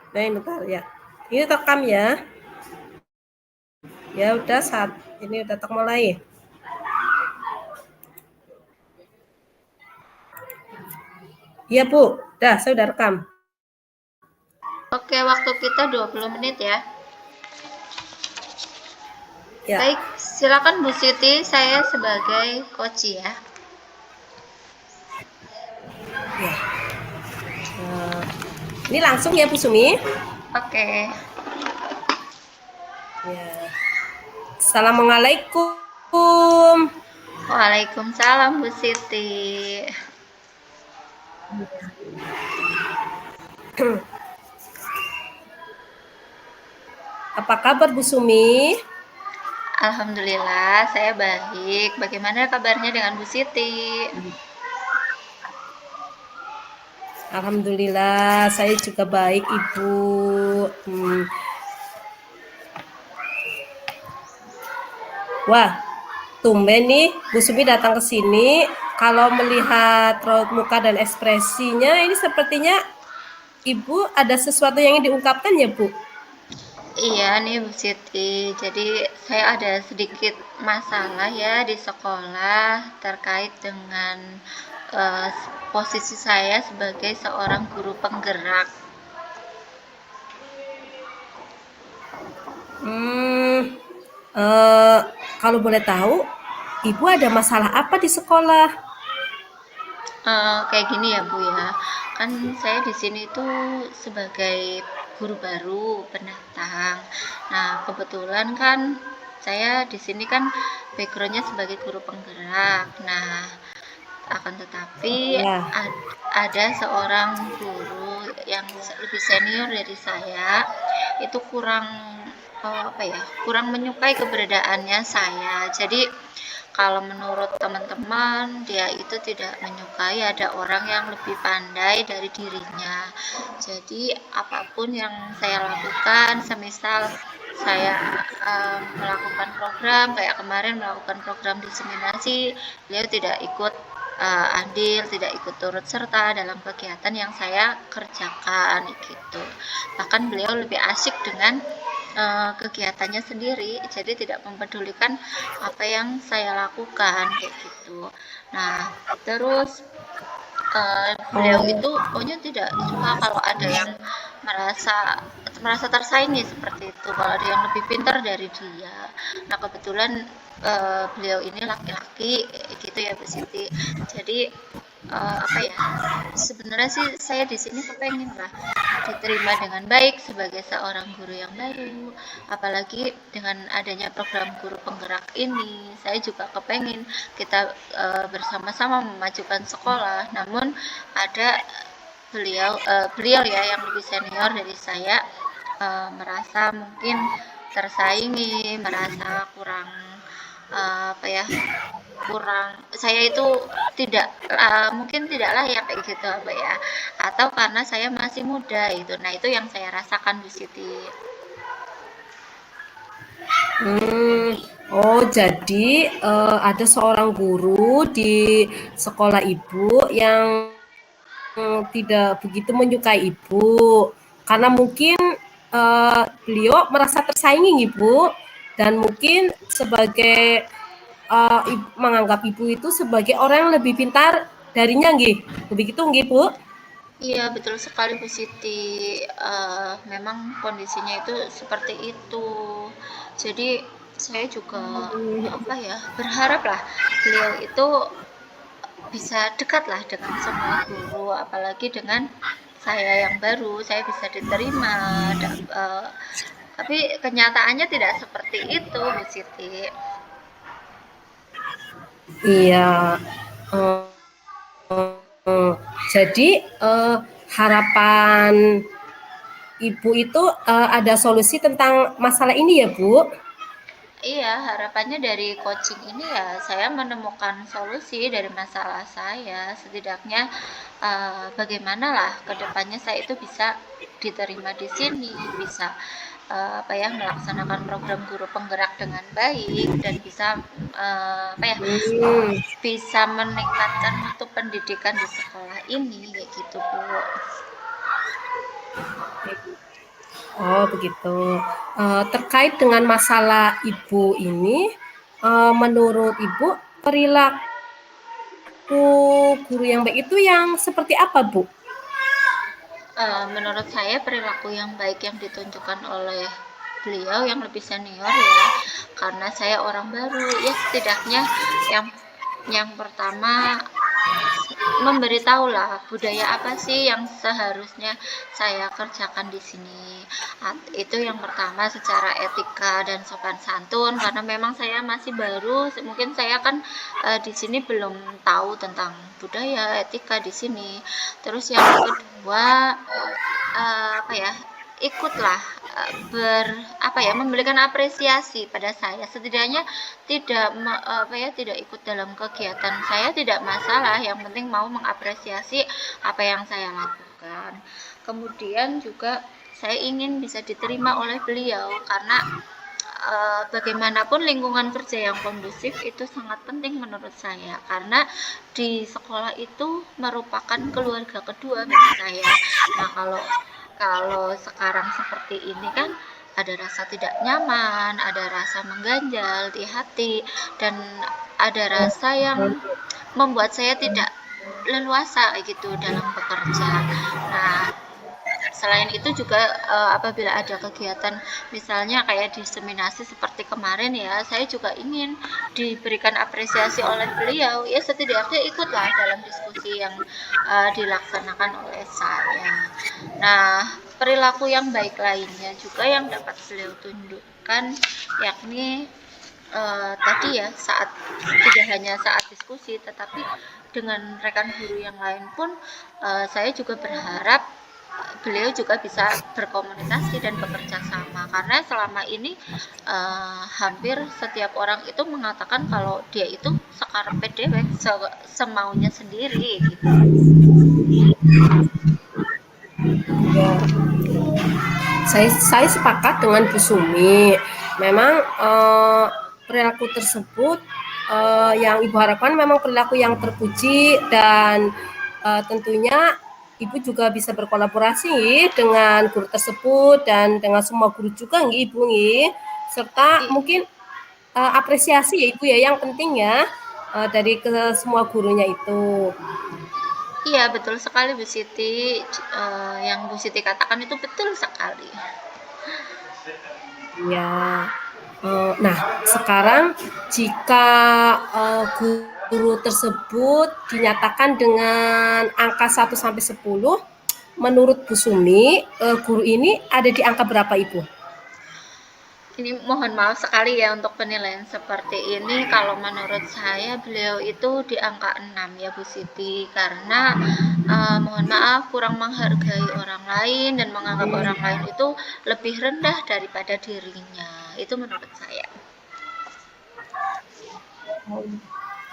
Nah, bentar ya. Ini rekam ya. Ya udah saat ini udah mulai. Iya, Bu. Saya udah rekam. Oke, waktu kita 20 menit ya. Ya. Baik, silakan Bu Siti, saya sebagai coach ya. Ya. Ini langsung ya, Bu Sumi? Oke. Ya. Assalamualaikum. Waalaikumsalam Bu Siti. Apa kabar Bu Sumi? Alhamdulillah, saya baik. Bagaimana kabarnya dengan Bu Siti? Alhamdulillah, saya juga baik, Ibu. Wah, tumben nih Bu Sumi datang ke sini. Kalau melihat raut muka dan ekspresinya, ini sepertinya Ibu ada sesuatu yang ingin diungkapkan ya, Bu? Iya nih Bu Siti, jadi saya ada sedikit masalah ya di sekolah terkait dengan eh, posisi saya sebagai seorang guru penggerak. Hmm, eh, kalau boleh tahu, Ibu ada masalah apa di sekolah? Kayak gini ya Bu ya, kan saya di sini tuh sebagai guru baru pendatang. Nah kebetulan kan saya di sini kan backgroundnya sebagai guru penggerak. Nah akan tetapi Ya. ada seorang guru yang lebih senior dari saya itu kurang apa ya, kurang menyukai keberadaannya saya. Jadi kalau menurut teman-teman dia itu tidak menyukai ada orang yang lebih pandai dari dirinya. Jadi apapun yang saya lakukan, semisal saya melakukan program kayak kemarin melakukan program diseminasi, beliau tidak ikut andil, tidak ikut turut serta dalam kegiatan yang saya kerjakan gitu. Bahkan beliau lebih asik dengan kegiatannya sendiri, jadi tidak mempedulikan apa yang saya lakukan kayak gitu. Nah, terus beliau Oh, itu pokoknya tidak suka kalau ada yang merasa merasa tersaingi seperti itu, kalau ada yang lebih pintar dari dia. Nah kebetulan beliau ini laki-laki gitu ya Bu Siti, jadi apa ya, sebenarnya sih saya di sini kepengen lah diterima dengan baik sebagai seorang guru yang baru, apalagi dengan adanya program guru penggerak ini saya juga kepengen kita bersama-sama memajukan sekolah. Namun ada beliau ya yang lebih senior dari saya merasa mungkin tersaingi, merasa kurang apa ya, kurang, saya itu tidak mungkin tidak layak kayak gitu apa ya, atau karena saya masih muda itu. Nah itu yang saya rasakan di Siti. hmm. Oh, jadi ada seorang guru di sekolah Ibu yang tidak begitu menyukai Ibu, karena mungkin beliau merasa tersaingi Ibu, dan mungkin sebagai menganggap Ibu itu sebagai orang yang lebih pintar darinya nggih. Begitu nggih, Bu? Iya betul sekali Bu Siti. Memang kondisinya itu seperti itu. Jadi saya juga apa ya, berharap lah beliau itu bisa dekat lah dengan semua guru, apalagi dengan saya yang baru, saya bisa diterima. Tapi kenyataannya tidak seperti itu, Bu Siti. Iya. Eh, jadi harapan Ibu itu ada solusi tentang masalah ini ya, Bu? Iya, harapannya dari coaching ini ya saya menemukan solusi dari masalah saya. Setidaknya bagaimana lah ke depannya saya itu bisa diterima di sini, bisa apa ya, melaksanakan program guru penggerak dengan baik dan bisa apa ya, Hmm. bisa meningkatkan mutu pendidikan di sekolah ini kayak gitu, Bu. Oh begitu. Terkait dengan masalah Ibu ini, menurut Ibu perilaku guru yang baik itu yang seperti apa, Bu? Menurut saya perilaku yang baik yang ditunjukkan oleh beliau yang lebih senior ya, karena saya orang baru ya, setidaknya yang pertama memberitahulah budaya apa sih yang seharusnya saya kerjakan di sini. Itu yang pertama, secara etika dan sopan santun, karena memang saya masih baru, mungkin saya kan di sini belum tahu tentang budaya etika di sini. Terus yang kedua, apa ya, ikutlah memberikan apresiasi pada saya, setidaknya tidak ikut dalam kegiatan saya tidak masalah, yang penting mau mengapresiasi apa yang saya lakukan. Kemudian juga saya ingin bisa diterima oleh beliau, karena bagaimanapun lingkungan kerja yang kondusif itu sangat penting menurut saya, karena di sekolah itu merupakan keluarga kedua bagi saya. Nah, kalau sekarang seperti ini kan ada rasa tidak nyaman, ada rasa mengganjal di hati, dan ada rasa yang membuat saya tidak leluasa gitu dalam bekerja. Nah, selain itu juga apabila ada kegiatan misalnya kayak diseminasi seperti kemarin ya, saya juga ingin diberikan apresiasi oleh beliau, ya setidaknya ikutlah dalam diskusi yang dilaksanakan oleh saya. Nah, perilaku yang baik lainnya juga yang dapat beliau tunjukkan, yakni tadi ya, saat tidak hanya saat diskusi tetapi dengan rekan guru yang lain pun, saya juga berharap beliau juga bisa berkomunikasi dan bekerja sama, karena selama ini hampir setiap orang itu mengatakan kalau dia itu sekarepe dewek, semaunya sendiri gitu. Ya, saya sepakat dengan Bu Sumi. Memang perilaku tersebut yang Ibu harapkan memang perilaku yang terpuji, dan tentunya Ibu juga bisa berkolaborasi dengan guru tersebut dan dengan semua guru juga nggih Ibu nggih. Serta mungkin apresiasi ya Ibu ya, yang penting ya dari ke semua gurunya itu. Iya, betul sekali Bu Siti. Yang Bu Siti katakan itu betul sekali. Ya. Nah, sekarang jika guru tersebut dinyatakan dengan angka 1 sampai 10, menurut Bu Sumi, guru ini ada di angka berapa Ibu? Ini mohon maaf sekali ya untuk penilaian seperti ini. Kalau menurut saya beliau itu di angka 6 ya Bu Siti, karena mohon maaf kurang menghargai orang lain dan menganggap orang lain itu lebih rendah daripada dirinya. Itu menurut saya.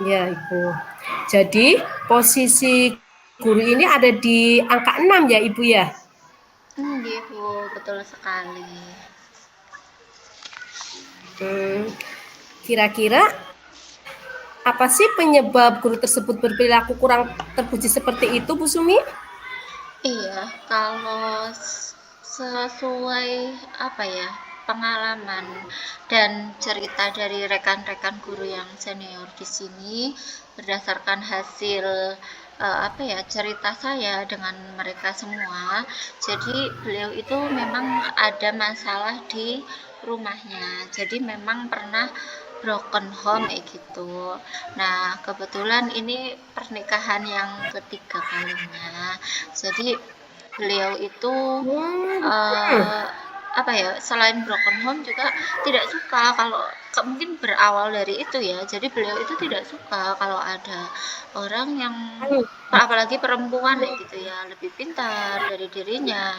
Ya Ibu. Jadi posisi guru ini ada di angka 6 ya Ibu ya? Gitu, betul sekali. Kira-kira apa sih penyebab guru tersebut berperilaku kurang terpuji seperti itu, Bu Sumi? Iya, kalau sesuai apa ya, pengalaman dan cerita dari rekan-rekan guru yang senior di sini, berdasarkan hasil apa ya, cerita saya dengan mereka semua. Jadi beliau itu memang ada masalah di rumahnya. Jadi memang pernah broken home kayak gitu. Nah, kebetulan ini pernikahan yang ketiga kalinya. Jadi beliau itu uh, apa ya, selain broken home juga tidak suka kalau mungkin berawal dari itu ya. Jadi beliau itu tidak suka kalau ada orang yang apalagi perempuan ya gitu ya, lebih pintar dari dirinya,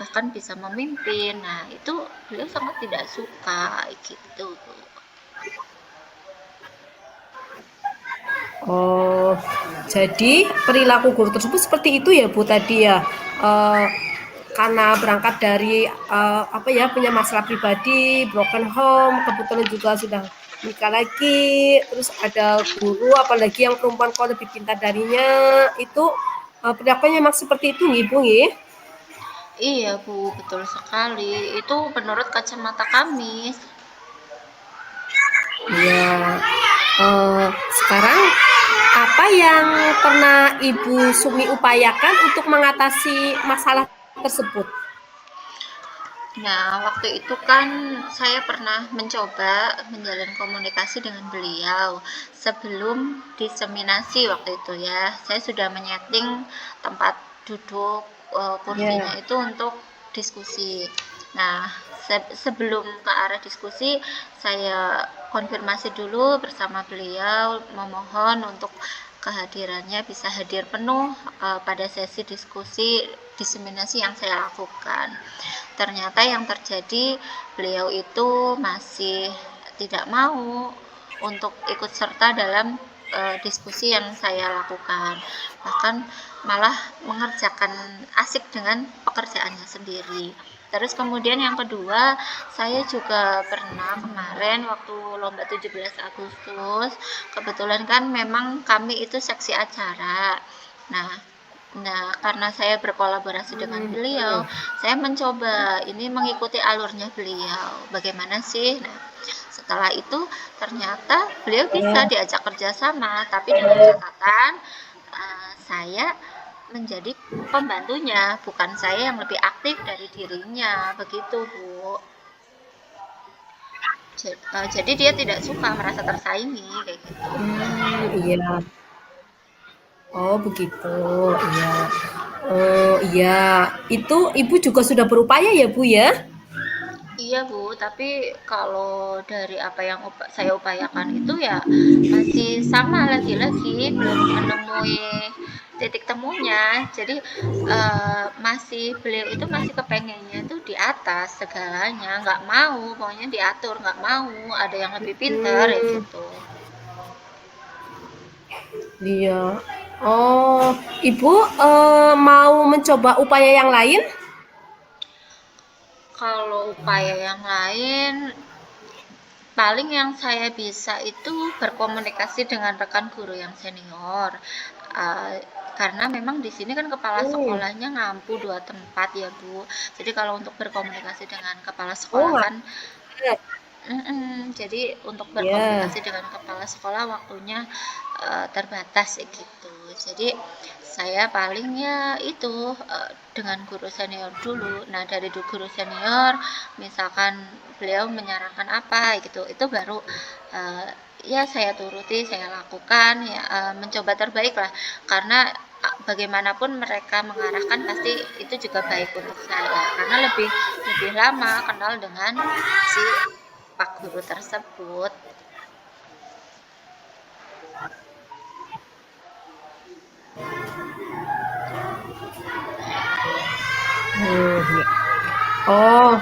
bahkan bisa memimpin. Nah, itu beliau sangat tidak suka gitu. Oh, jadi perilaku guru tersebut seperti itu ya Bu tadi ya, karena berangkat dari apa ya, punya masalah pribadi, broken home, kebetulan juga sudah nikah lagi, terus ada guru apalagi yang perempuan kok lebih pintar darinya, itu perilakunya memang seperti itu nih Bu nggih? Iya Bu, betul sekali. Itu menurut kacamata kami. Iya. Sekarang apa yang pernah Ibu Sumi upayakan untuk mengatasi masalah tersebut? Nah, waktu itu kan saya pernah mencoba menjalin komunikasi dengan beliau sebelum diseminasi waktu itu ya. Saya sudah menyeting tempat duduk kursinya Ya. itu untuk diskusi. Nah, sebelum ke arah diskusi, saya konfirmasi dulu bersama beliau, memohon untuk kehadirannya bisa hadir penuh pada sesi diskusi diseminasi yang saya lakukan. Ternyata yang terjadi, beliau itu masih tidak mau untuk ikut serta dalam diskusi yang saya lakukan, bahkan malah mengerjakan asik dengan pekerjaannya sendiri. Terus kemudian yang kedua, saya juga pernah kemarin waktu lomba 17 Agustus, kebetulan kan memang kami itu seksi acara. Nah, karena saya berkolaborasi dengan Hmm, beliau, saya mencoba ini mengikuti alurnya beliau. Bagaimana sih? Nah, setelah itu ternyata beliau bisa ya. diajak kerjasama, tapi dengan catatan saya menjadi pembantunya, bukan saya yang lebih aktif dari dirinya, begitu Bu. Jadi dia tidak suka merasa tersaingi kayak gitu. Iya. Oh, begitu. Iya. Oh, iya. Itu Ibu juga sudah berupaya ya, Bu ya? Iya Bu, tapi kalau dari apa yang saya upayakan itu ya masih sama lagi-lagi belum menemui titik temunya. Jadi masih beliau itu masih kepengennya itu di atas segalanya, nggak mau, pokoknya diatur, nggak mau ada yang lebih pinter ya Hmm, gitu. iya. Oh, Ibu mau mencoba upaya yang lain? Kalau upaya yang lain paling yang saya bisa itu berkomunikasi dengan rekan guru yang senior. Uh, karena memang di sini kan kepala Hmm. sekolahnya ngampu dua tempat ya Bu. Jadi kalau untuk berkomunikasi dengan kepala Oh, sekolah nggak kan, ada. jadi untuk Ya. berkomunikasi dengan kepala sekolah waktunya terbatas gitu. Jadi saya palingnya itu dengan guru senior dulu. Nah dari guru senior, misalkan beliau menyarankan apa gitu, itu baru uh, ya saya turuti, saya lakukan, ya mencoba terbaik lah. Karena bagaimanapun mereka mengarahkan pasti itu juga baik untuk saya karena lebih lebih lama kenal dengan si Pak Guru tersebut. Hmm, ya. Oh,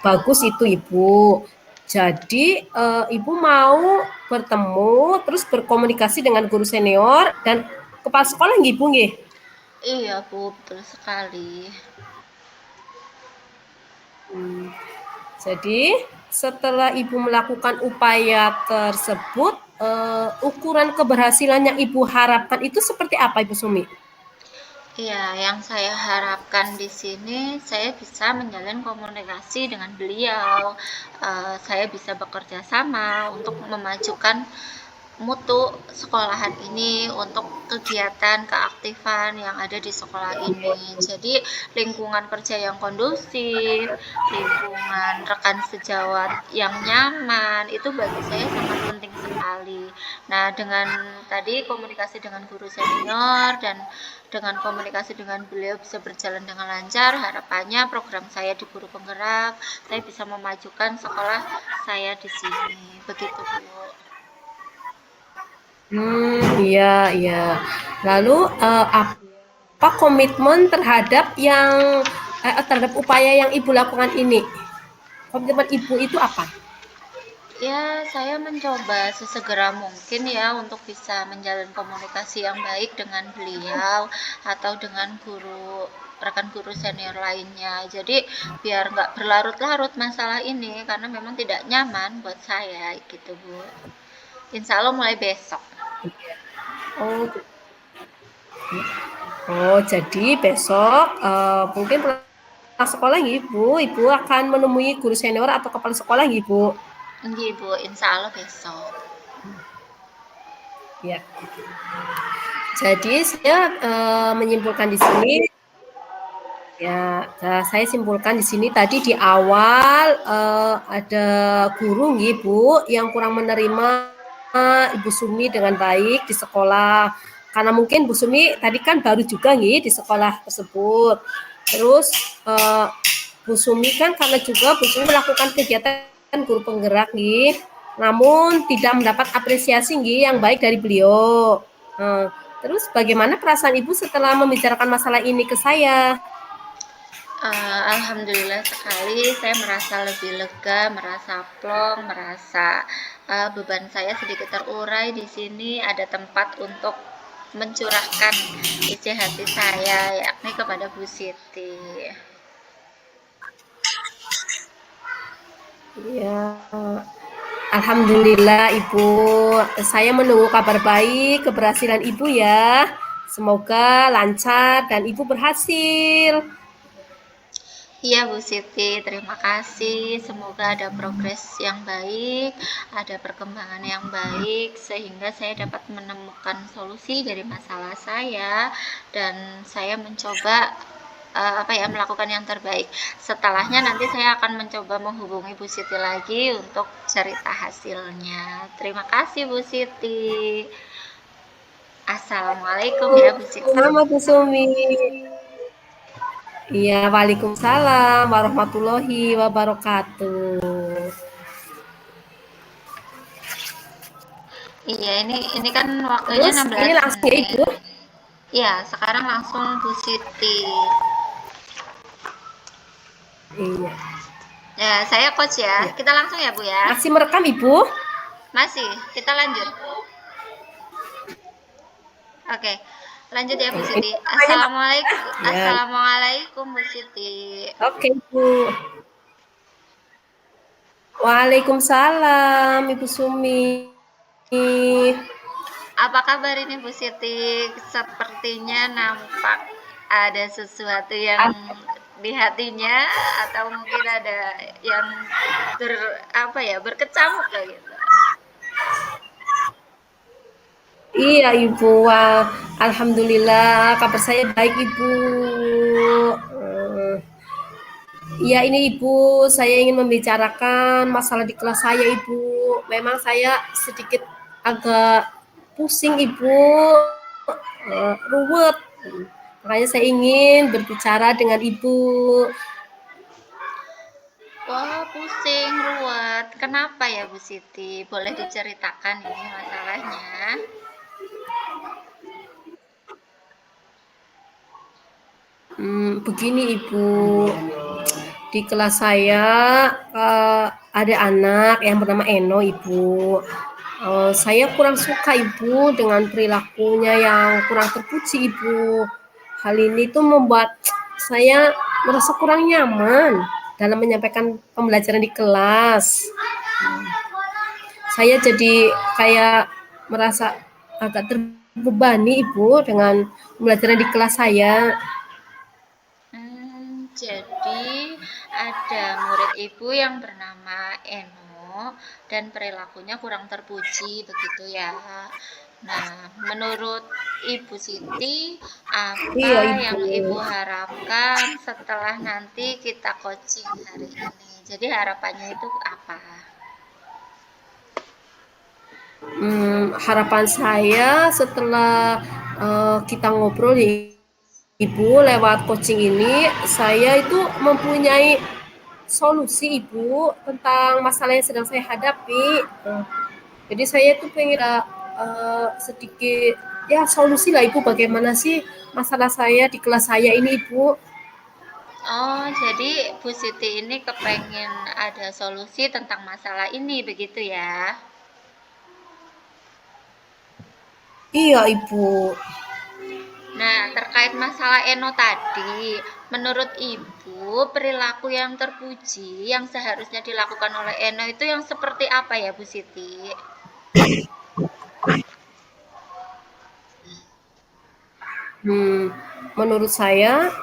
bagus itu Ibu. Jadi Ibu mau bertemu, terus berkomunikasi dengan guru senior dan kepala sekolah nggih Ibu nggih? Iya Bu, betul sekali. Hmm. Jadi setelah Ibu melakukan upaya tersebut, ukuran keberhasilan yang Ibu harapkan itu seperti apa Ibu Sumi? Iya, yang saya harapkan di sini saya bisa menjalin komunikasi dengan beliau. Saya bisa bekerja sama untuk memajukan mutu sekolahan ini untuk kegiatan keaktifan yang ada di sekolah ini. Jadi lingkungan kerja yang kondusif, lingkungan rekan sejawat yang nyaman itu bagi saya sangat penting sekali. Nah, dengan tadi komunikasi dengan guru senior dan dengan komunikasi dengan beliau bisa berjalan dengan lancar, harapannya program saya di Guru Penggerak, saya bisa memajukan sekolah saya di sini. Begitu, Bu. Iya, iya. Lalu apa komitmen terhadap upaya yang Ibu lakukan ini? Komitmen Ibu itu apa? Ya, saya mencoba sesegera mungkin ya untuk bisa menjalin komunikasi yang baik dengan beliau atau dengan rekan guru senior lainnya. Jadi biar nggak berlarut-larut masalah ini karena memang tidak nyaman buat saya gitu Bu. Insya Allah mulai besok. Oh, oh, jadi besok mungkin sekolah nggih, Ibu? Ibu akan menemui guru senior atau kepala sekolah nggih, Ibu? Nggih, Bu, insya Allah besok. Ya. Jadi saya menyimpulkan di sini ya, saya simpulkan di sini tadi di awal ada guru nggih, Bu, yang kurang menerima Ibu Sumi dengan baik di sekolah. Karena mungkin Bu Sumi tadi kan baru juga nggih di sekolah tersebut. Terus Bu Sumi kan karena juga Bu Sumi melakukan kegiatan guru penggerak nggih, namun tidak mendapat apresiasi nggih yang baik dari beliau. Terus bagaimana perasaan Ibu setelah membicarakan masalah ini ke saya? Alhamdulillah sekali, saya merasa lebih lega, merasa plong, merasa beban saya sedikit terurai. Di sini ada tempat untuk mencurahkan isi hati saya, yakni kepada Bu Siti. Ya, alhamdulillah Ibu. Saya menunggu kabar baik, keberhasilan Ibu ya. Semoga lancar dan Ibu berhasil. Iya Bu Siti, terima kasih. Semoga ada progres yang baik, ada perkembangan yang baik, sehingga saya dapat menemukan solusi dari masalah saya dan saya mencoba melakukan yang terbaik. Setelahnya nanti saya akan mencoba menghubungi Bu Siti lagi untuk cerita hasilnya. Terima kasih Bu Siti. Assalamualaikum ya Bu Siti. Selamat Bu Sumi. Iya, waalaikumsalam warahmatullahi wabarakatuh. Iya, ini kan waktunya Terus ini 16 langsung ya menit. Ibu? Ya, sekarang langsung Bu Siti. Iya. Ya, saya coach ya. Iya. Kita langsung ya, Bu ya. Masih merekam Ibu? Masih, kita lanjut. Oke, lanjut ya Bu Ini Siti. namanya Assalamualaikum, ya. Assalamualaikum Bu Siti. Oke, Bu. Waalaikumsalam Ibu Sumi. Apa kabar ini Bu Siti? Sepertinya nampak ada sesuatu yang di hatinya atau mungkin ada yang berkecamuk kayak gitu. Iya Ibu, wah, alhamdulillah kabar saya baik Ibu. Iya ini Ibu, saya ingin membicarakan masalah di kelas saya Ibu. Memang saya sedikit agak pusing Ibu, ruwet. Makanya saya ingin berbicara dengan Ibu. Wah, pusing, ruwet. Kenapa ya Bu Siti? Boleh diceritakan ini masalahnya? Begini Ibu, di kelas saya ada anak yang bernama Eno Ibu. Saya kurang suka Ibu dengan perilakunya yang kurang terpuji Ibu. Hal ini tuh membuat saya merasa kurang nyaman dalam menyampaikan pembelajaran di kelas. Saya jadi kayak merasa agak terbebani Ibu dengan pembelajaran di kelas saya. Jadi ada murid ibu yang bernama Eno dan perilakunya kurang terpuji begitu ya. Nah, menurut Ibu Siti, apa Iya yang Ibu. Ibu harapkan setelah nanti kita coaching hari ini? Jadi harapannya itu apa? Harapan saya setelah kita ngobrol ya Ibu lewat coaching ini, saya itu mempunyai solusi Ibu tentang masalah yang sedang saya hadapi. Jadi saya tuh pengen sedikit ya solusi lah Ibu bagaimana sih masalah saya di kelas saya ini Ibu. Oh, jadi Bu Siti ini kepengen ada solusi tentang masalah ini begitu ya? Iya Ibu. Nah, terkait masalah Eno tadi, menurut Ibu, perilaku yang terpuji yang seharusnya dilakukan oleh Eno itu yang seperti apa ya, Bu Siti? Menurut saya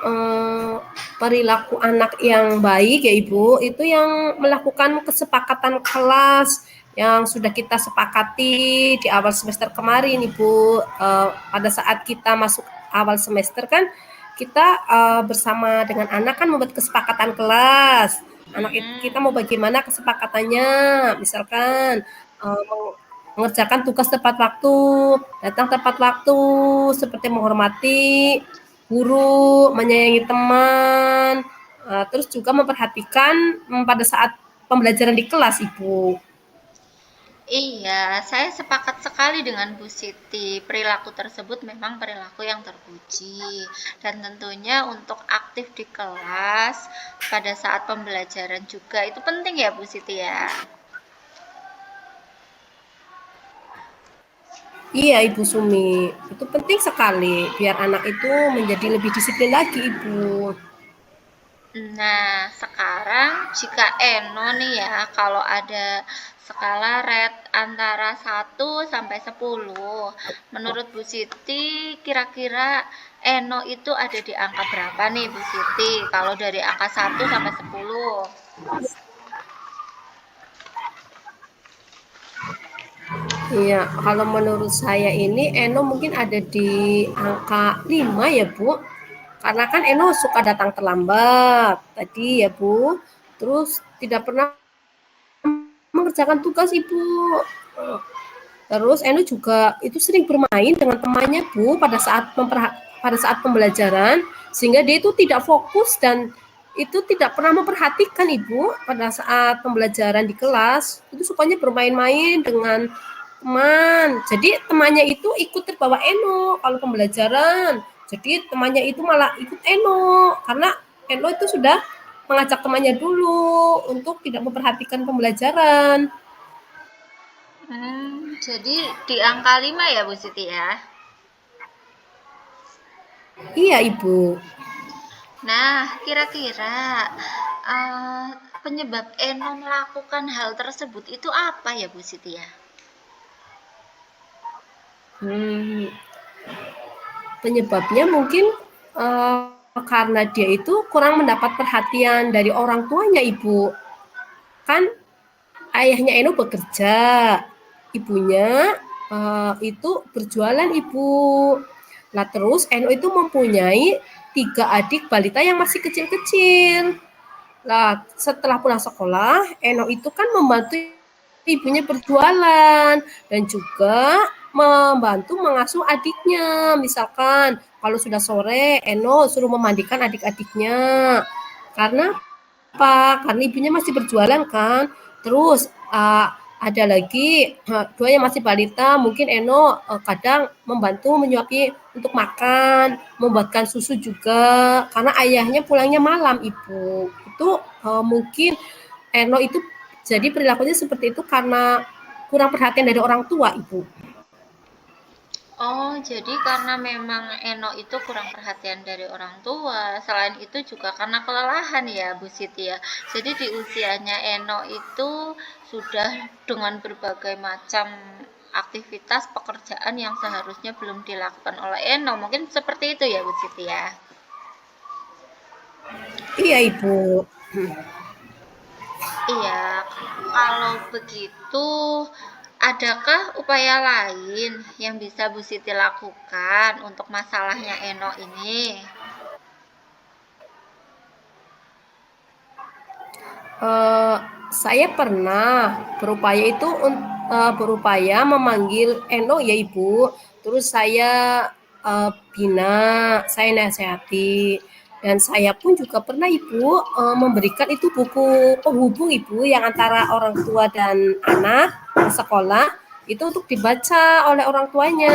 perilaku anak yang baik ya Ibu, itu yang melakukan kesepakatan kelas yang sudah kita sepakati di awal semester kemarin Ibu. Pada saat kita masuk awal semester kan kita bersama dengan anak kan membuat kesepakatan kelas. Anak kita mau bagaimana kesepakatannya, misalkan mengerjakan tugas tepat waktu, datang tepat waktu, seperti menghormati guru, menyayangi teman, terus juga memperhatikan pada saat pembelajaran di kelas, Ibu. Iya, saya sepakat sekali dengan Bu Siti. Perilaku tersebut memang perilaku yang terpuji. Dan tentunya untuk aktif di kelas pada saat pembelajaran juga itu penting ya Bu Siti ya. Iya, Ibu Sumi. Itu penting sekali biar anak itu menjadi lebih disiplin lagi, Ibu. Nah, sekarang jika Eno nih ya, kalau ada skala rate antara 1 sampai 10, menurut Bu Siti kira-kira Eno itu ada di angka berapa nih Bu Siti? Kalau dari angka 1 sampai 10. Iya, kalau menurut saya ini Eno mungkin ada di angka 5 ya, Bu. Karena kan Eno suka datang terlambat tadi ya, Bu. Terus tidak pernah mengerjakan tugas, Ibu. Terus Eno juga itu sering bermain dengan temannya, Bu, pada saat pembelajaran, sehingga dia itu tidak fokus dan itu tidak pernah memperhatikan Ibu pada saat pembelajaran di kelas. Itu sukanya bermain-main dengan teman. Jadi temannya itu ikut terbawa Eno kalau pembelajaran. Jadi temannya itu malah ikut Eno karena Eno itu sudah mengajak temannya dulu untuk tidak memperhatikan pembelajaran. Jadi di angka 5 ya Bu Siti ya? Iya, Ibu. Nah, kira-kira eh, penyebab Eno melakukan hal tersebut itu apa ya Bu Siti ya? Hmm, penyebabnya mungkin karena dia itu kurang mendapat perhatian dari orang tuanya, Ibu. Kan ayahnya Eno bekerja, ibunya itu berjualan, Ibu. Nah, terus Eno itu mempunyai 3 adik balita yang masih kecil-kecil. Nah, setelah pulang sekolah, Eno itu kan membantu ibunya berjualan dan juga membantu mengasuh adiknya. Misalkan kalau sudah sore, Eno suruh memandikan adik-adiknya. Karena apa? Karena ibunya masih berjualan kan. Terus ada lagi dua yang masih balita, mungkin Eno kadang membantu menyuapi untuk makan, membuatkan susu juga, karena ayahnya pulangnya malam, Ibu. Itu mungkin Eno itu jadi perilakunya seperti itu karena kurang perhatian dari orang tua, Ibu. Oh, jadi karena memang Eno itu kurang perhatian dari orang tua. Selain itu juga karena kelelahan ya, Bu Siti ya. Jadi di usianya Eno itu sudah dengan berbagai macam aktivitas pekerjaan yang seharusnya belum dilakukan oleh Eno. Mungkin seperti itu ya, Bu Siti ya. Iya, Ibu. Iya, kalau begitu, adakah upaya lain yang bisa Bu Siti lakukan untuk masalahnya Eno ini? Eh, saya pernah berupaya memanggil Eno ya Ibu. Terus saya bina, saya nasihati. Dan saya pun juga pernah Ibu memberikan itu buku penghubung Ibu yang antara orang tua dan anak di sekolah itu untuk dibaca oleh orang tuanya.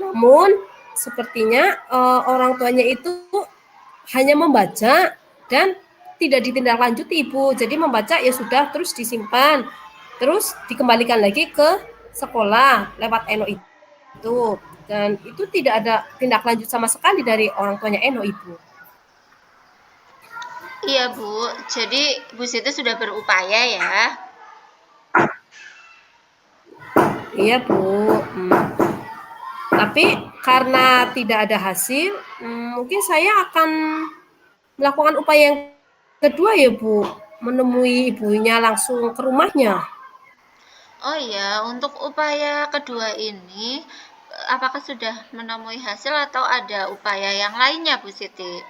Namun sepertinya orang tuanya itu hanya membaca dan tidak ditindaklanjuti Ibu. Jadi membaca ya sudah terus disimpan, terus dikembalikan lagi ke sekolah lewat Eno itu. Dan itu tidak ada tindak lanjut sama sekali dari orang tuanya Eno, Ibu. Iya, Bu. Jadi Bu Siti sudah berupaya ya. Iya, Bu. Tapi karena tidak ada hasil, mungkin saya akan melakukan upaya yang kedua ya Bu, menemui ibunya langsung ke rumahnya. Oh iya, untuk upaya kedua ini, apakah sudah menemui hasil atau ada upaya yang lainnya, Bu Siti?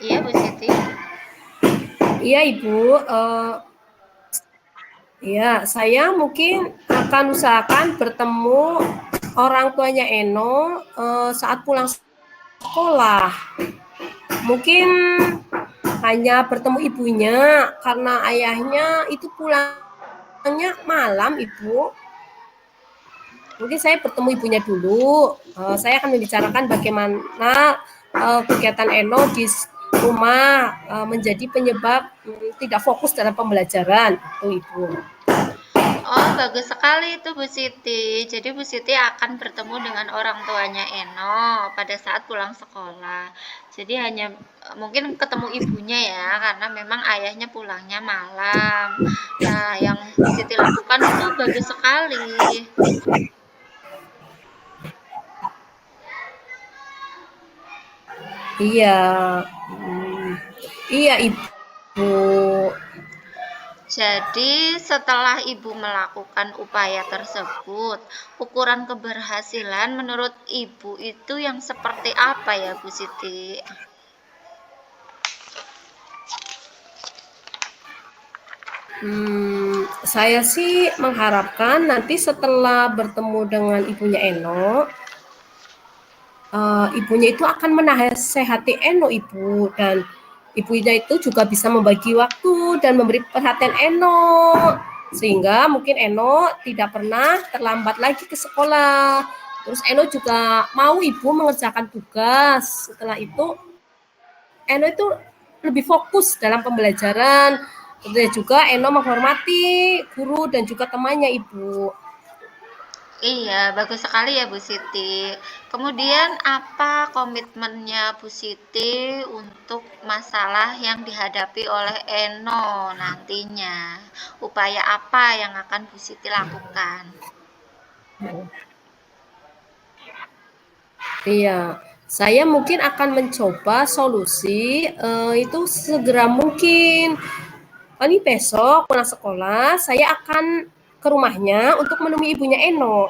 Iya, Bu Siti. Iya Ibu, ya saya mungkin akan usahakan bertemu orang tuanya Eno saat pulang sekolah. Mungkin hanya bertemu ibunya karena ayahnya itu pulangnya malam Ibu. Mungkin saya bertemu ibunya dulu. Saya akan membicarakan bagaimana kegiatan Eno di rumah menjadi penyebab tidak fokus dalam pembelajaran, itu Ibu. Oh, bagus sekali itu Bu Siti. Jadi Bu Siti akan bertemu dengan orang tuanya Eno pada saat pulang sekolah. Jadi hanya mungkin ketemu ibunya ya, karena memang ayahnya pulangnya malam. Nah, yang Bu Siti lakukan itu bagus sekali. Iya, hmm, iya Ibu. Jadi, setelah Ibu melakukan upaya tersebut, ukuran keberhasilan menurut Ibu itu yang seperti apa ya, Bu Siti? Saya sih mengharapkan nanti setelah bertemu dengan ibunya Eno, ibunya itu akan menasehati Eno Ibu, dan ibunya itu juga bisa membagi waktu dan memberi perhatian Eno sehingga mungkin Eno tidak pernah terlambat lagi ke sekolah. Terus Eno juga mau ibu mengerjakan tugas. Setelah itu Eno itu lebih fokus dalam pembelajaran. Dan juga Eno menghormati guru dan juga temannya Ibu. Iya, bagus sekali ya Bu Siti. Kemudian apa komitmennya Bu Siti untuk masalah yang dihadapi oleh Eno nantinya? Upaya apa yang akan Bu Siti lakukan? Iya, saya mungkin akan mencoba solusi itu segera mungkin. Ini besok pulang sekolah, saya akan ke rumahnya untuk menemui ibunya Eno.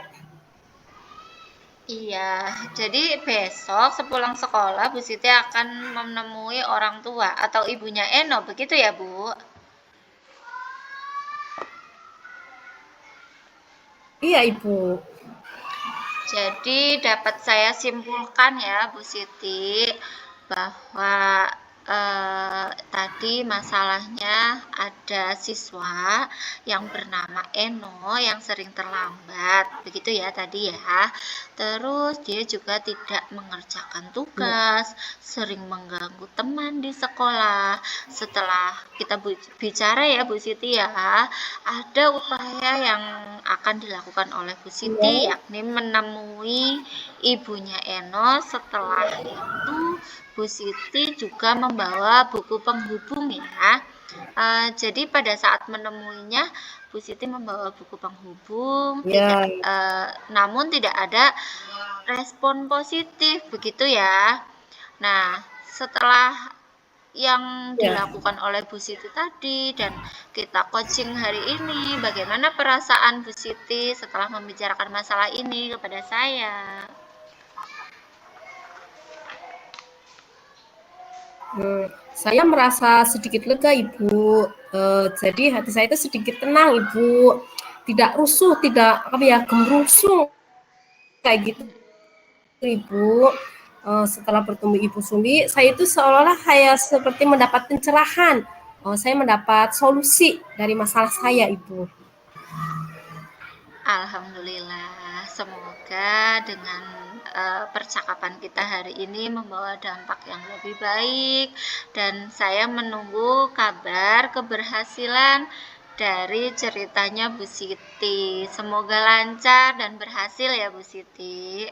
Iya, jadi besok sepulang sekolah Bu Siti akan menemui orang tua atau ibunya Eno, begitu ya Bu? Iya, Ibu. Jadi dapat saya simpulkan ya Bu Siti bahwa tadi masalahnya ada siswa yang bernama Eno yang sering terlambat, begitu ya tadi ya. Terus dia juga tidak mengerjakan tugas, sering mengganggu teman di sekolah. Setelah kita bicara ya Bu Siti ya, ada upaya yang akan dilakukan oleh Bu Siti Iya. yakni menemui ibunya Eno. Setelah itu Bu Siti juga membawa buku penghubung ya. Jadi pada saat menemuinya Bu Siti membawa buku penghubung, tidak Ya, namun tidak ada respon positif begitu ya. Nah, setelah yang ya. dilakukan oleh Bu Siti tadi dan kita coaching hari ini, bagaimana perasaan Bu Siti setelah membicarakan masalah ini kepada saya? Saya merasa sedikit lega, Ibu. Jadi hati saya itu sedikit tenang, Ibu. Tidak rusuh, tidak apa ya, gemerusung kayak gitu, Ibu. Setelah bertemu Ibu Sumi, saya itu seolah-olah kayak seperti mendapat pencerahan. Saya mendapat solusi dari masalah saya, Ibu. Alhamdulillah, semoga dengan percakapan kita hari ini membawa dampak yang lebih baik dan saya menunggu kabar keberhasilan dari ceritanya Bu Siti. Semoga lancar dan berhasil ya Bu Siti.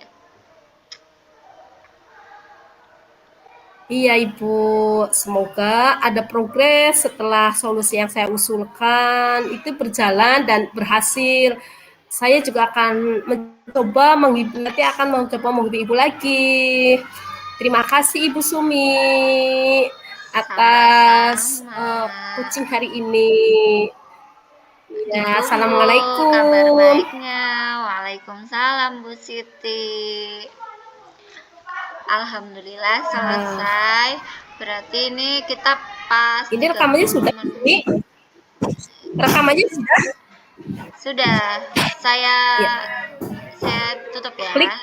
Iya Ibu, semoga ada progres setelah solusi yang saya usulkan itu berjalan dan berhasil. Saya juga akan mencoba menghibur, nanti akan mencoba menghibur Ibu lagi. Terima kasih Ibu Sumi atas Sama-sama. coaching hari ini. Ya, Ditunggu kabar Assalamualaikum. baiknya. Waalaikumsalam Bu Siti. Alhamdulillah Nah, selesai. Berarti ini kita pas ini rekamannya 30 sudah, menit. Sumi? Rekamannya sudah? Sudah, saya Ya, saya tutup klik ya.